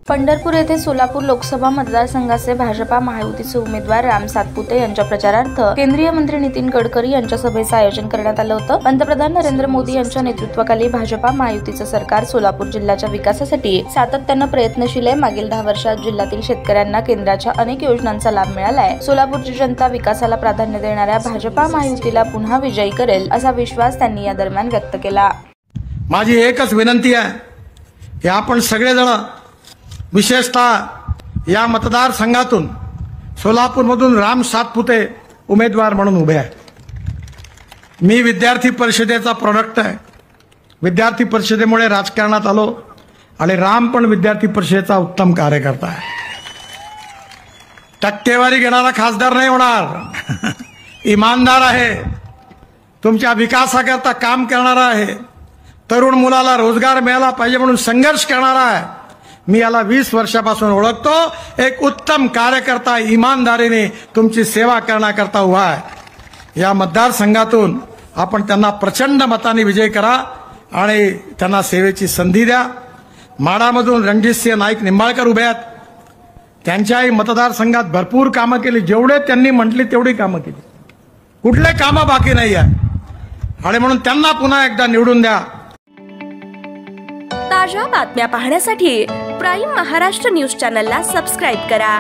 पंढरपूर येथे सोलापूर लोकसभा मतदारसंघाचे भाजपा महायुतीचे उमेदवार राम सातपुते यांच्या प्रचारार्थ केंद्रीय मंत्री नितीन गडकरी यांच्या सभेचे आयोजन करण्यात आले होते। पंतप्रधान नरेंद्र मोदी यांच्या नेतृत्वाखाली भाजपा महायुतीचे सरकार सोलापूर जिल्ह्याच्या विकासासाठी सातत्याने प्रयत्नशील आहे। मागील 10 वर्षात जिल्ह्यातील शेतकऱ्यांना केंद्राच्या अनेक योजनांचा लाभ मिळाला आहे। सोलापूरची जनता विकासाला प्राधान्य देणाऱ्या भाजपा महायुतीला पुन्हा विजयी करेल असा विश्वास त्यांनी या दरम्यान व्यक्त केला। माझी एकच विनंती आहे की आपण सगळेजण विशेषतः या मतदारसंघातून सोलापूरमधून राम सातपुते उमेदवार म्हणून उभे आहे। मी विद्यार्थी परिषदेचा प्रोडक्ट आहे। विद्यार्थी परिषदेमुळे राजकारणात आलो आणि राम पण विद्यार्थी परिषदेचा उत्तम कार्यकर्ता आहे। टक्केवारी घेणारा खासदार नाही होणार, इमानदार आहे, तुमच्या विकासाकरता काम करणारा आहे, तरुण मुलाला रोजगार मिळाला पाहिजे म्हणून संघर्ष करणारा आहे। मी याला 20 वर्षापासून ओळखतो। एक उत्तम कार्यकर्ता इमानदारीने तुमची सेवा करण्याकरता उभा आहे। या मतदारसंघातून आपण त्यांना प्रचंड मताने विजय करा आणि त्यांना सेवेची संधी द्या। माडामधून रणजितसिंह नाईक निंबाळकर उभे आहेत। त्यांच्याही मतदारसंघात भरपूर कामं केली, जेवढे त्यांनी म्हटली तेवढी कामं केली, कुठले कामं बाकी नाही आहे आणि म्हणून त्यांना पुन्हा एकदा निवडून द्या। ताज्या बातम्या पाहण्यासाठी प्राईम महाराष्ट्र न्यूज चॅनलला सबस्क्राईब करा।